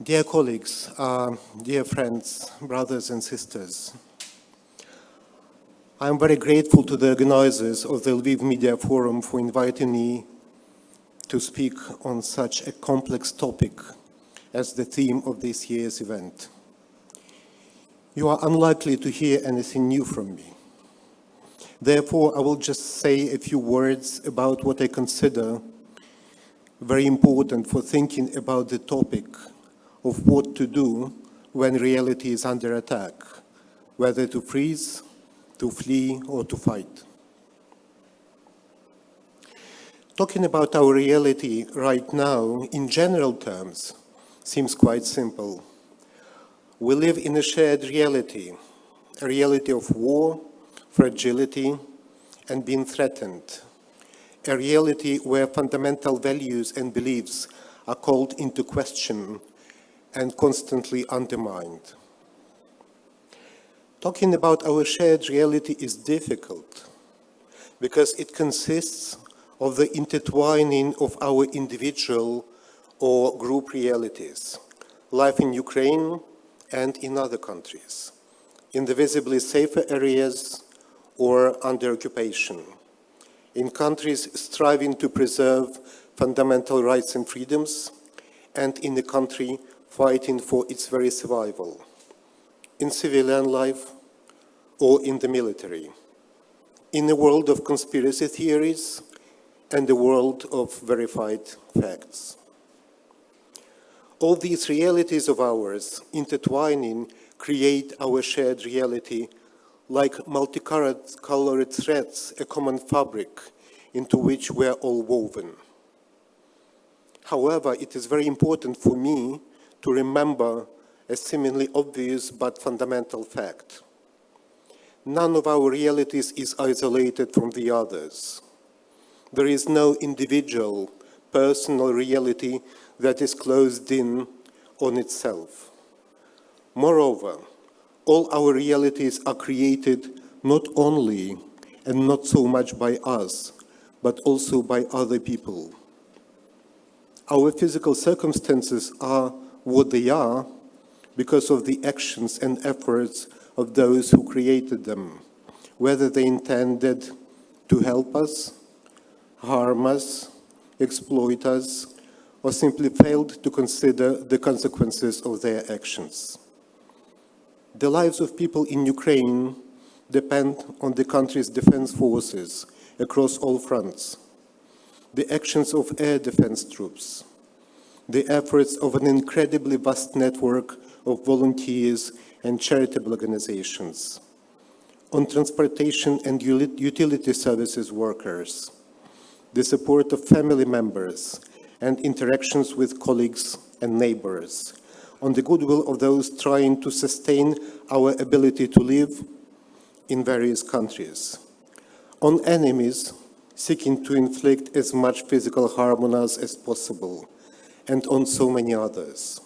Dear colleagues, dear friends, brothers and sisters, I am very grateful to the organizers of the Lviv Media Forum for inviting me to speak on such a complex topic as the theme of this year's event. You are unlikely to hear anything new from me. Therefore, I will just say a few words about what I consider very important for thinking about the topic of what to do when reality is under attack, whether to freeze, to flee, or to fight. Talking about our reality right now, in general terms, seems quite simple. We live in a shared reality, a reality of war, fragility, and being threatened, a reality where fundamental values and beliefs are called into question and constantly undermined. Talking about our shared reality is difficult because it consists of the intertwining of our individual or group realities, life in Ukraine and in other countries, in the visibly safer areas or under occupation, in countries striving to preserve fundamental rights and freedoms, and in a country fighting for its very survival, in civilian life or in the military, in a world of conspiracy theories and a world of verified facts. All these realities of ours intertwining create our shared reality like multicolored threads, a common fabric into which we are all woven. However, it is very important for me to remember a seemingly obvious but fundamental fact. None of our realities is isolated from the others. There is no individual, personal reality that is closed in on itself. Moreover, all our realities are created not only and not so much by us, but also by other people. Our physical circumstances are what they are because of the actions and efforts of those who created them, whether they intended to help us, harm us, exploit us, or simply failed to consider the consequences of their actions. The lives of people in Ukraine depend on the country's defense forces across all fronts, the actions of air defense troops, the efforts of an incredibly vast network of volunteers and charitable organizations, on transportation and utility services workers, the support of family members and interactions with colleagues and neighbors, on the goodwill of those trying to sustain our ability to live in various countries, on enemies seeking to inflict as much physical harm on us as possible, and on so many others.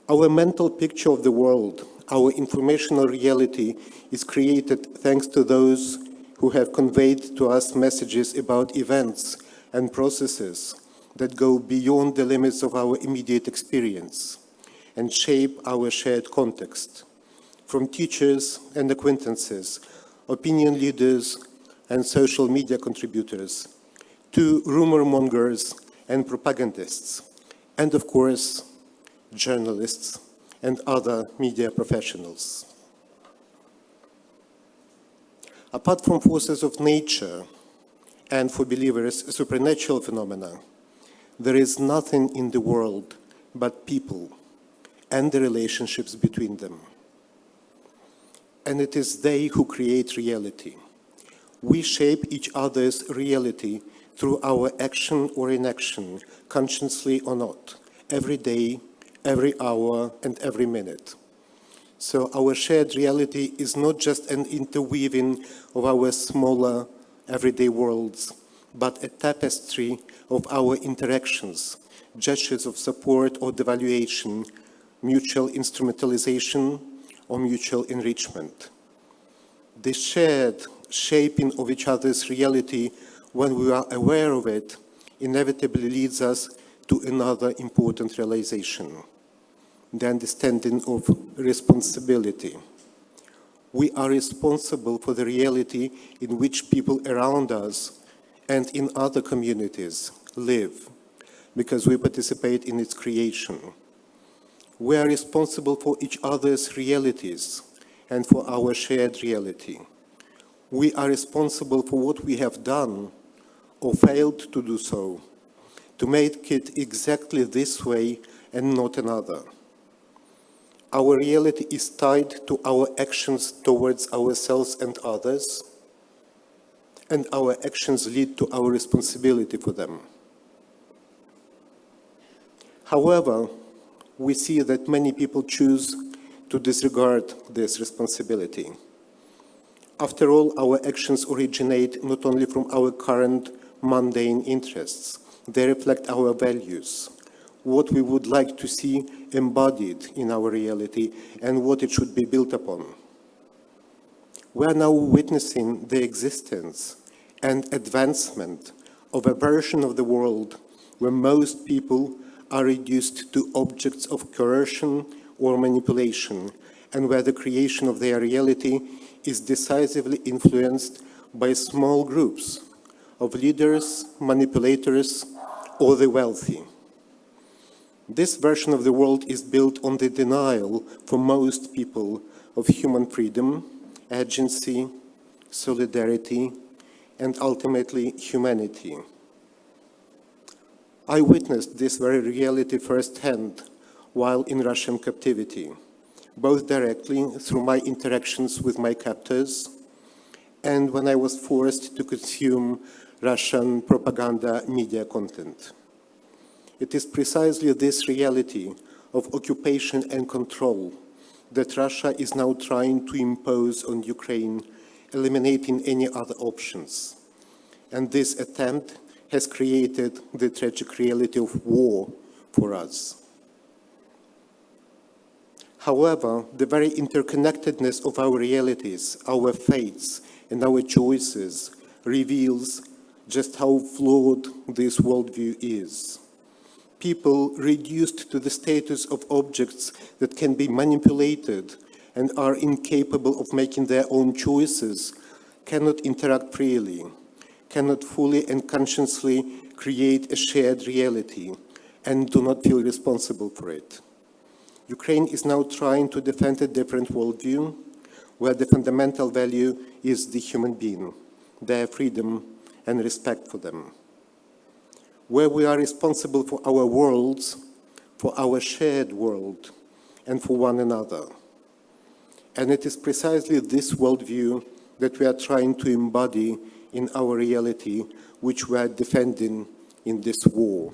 Our mental picture of the world, our informational reality, is created thanks to those who have conveyed to us messages about events and processes that go beyond the limits of our immediate experience and shape our shared context, from teachers and acquaintances, opinion leaders and social media contributors, to rumor mongers and propagandists, and of course, journalists and other media professionals. Apart from forces of nature and, for believers, supernatural phenomena, there is nothing in the world but people and the relationships between them. And it is they who create reality. We shape each other's reality through our action or inaction, consciously or not, every day, every hour, and every minute. So our shared reality is not just an interweaving of our smaller everyday worlds, but a tapestry of our interactions, gestures of support or devaluation, mutual instrumentalization, or mutual enrichment. The shared shaping of each other's reality, when we are aware of it, inevitably leads us to another important realization, the understanding of responsibility. We are responsible for the reality in which people around us and in other communities live, because we participate in its creation. We are responsible for each other's realities and for our shared reality. We are responsible for what we have done or failed to do so, to make it exactly this way and not another. Our reality is tied to our actions towards ourselves and others, and our actions lead to our responsibility for them. However, we see that many people choose to disregard this responsibility. After all, our actions originate not only from our current mundane interests, they reflect our values, what we would like to see embodied in our reality and what it should be built upon. We are now witnessing the existence and advancement of a version of the world where most people are reduced to objects of coercion or manipulation, and where the creation of their reality is decisively influenced by small groups of leaders, manipulators, or the wealthy. This version of the world is built on the denial for most people of human freedom, agency, solidarity, and ultimately humanity. I witnessed this very reality firsthand while in Russian captivity, both directly through my interactions with my captors and when I was forced to consume Russian propaganda media content. It is precisely this reality of occupation and control that Russia is now trying to impose on Ukraine, eliminating any other options. And this attempt has created the tragic reality of war for us. However, the very interconnectedness of our realities, our fates, and our choices reveals just how flawed this worldview is. People reduced to the status of objects that can be manipulated and are incapable of making their own choices cannot interact freely, cannot fully and consciously create a shared reality, and do not feel responsible for it. Ukraine is now trying to defend a different worldview, where the fundamental value is the human being, their freedom, and respect for them. Where we are responsible for our worlds, for our shared world, and for one another. And it is precisely this worldview that we are trying to embody in our reality, which we are defending in this war.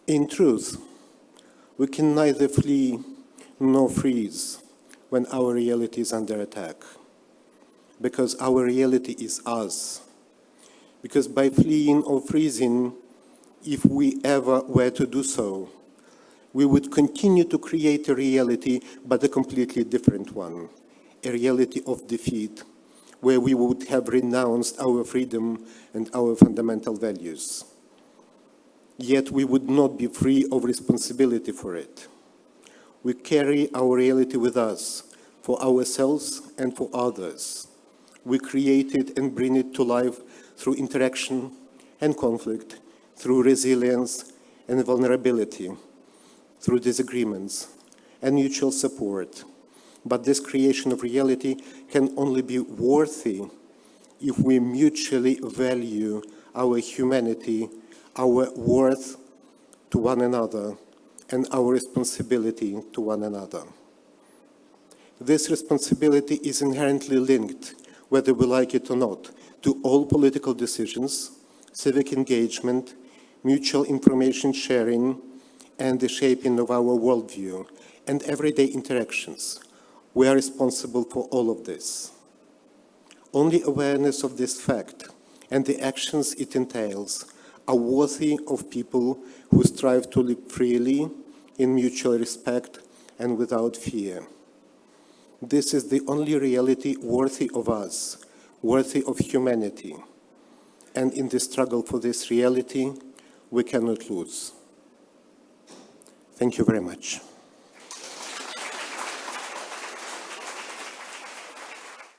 In truth, we can neither flee nor freeze when our reality is under attack, because our reality is us. Because by fleeing or freezing, if we ever were to do so, we would continue to create a reality, but a completely different one, a reality of defeat, where we would have renounced our freedom and our fundamental values. Yet we would not be free of responsibility for it. We carry our reality with us, for ourselves and for others. We create it and bring it to life through interaction and conflict, through resilience and vulnerability, through disagreements and mutual support. But this creation of reality can only be worthy if we mutually value our humanity, our worth to one another, and our responsibility to one another. This responsibility is inherently linked, whether we like it or not, to all political decisions, civic engagement, mutual information sharing, and the shaping of our worldview, and everyday interactions. We are responsible for all of this. Only awareness of this fact and the actions it entails are worthy of people who strive to live freely, in mutual respect, and without fear. This is the only reality worthy of us, worthy of humanity. And in the struggle for this reality, we cannot lose. Thank you very much.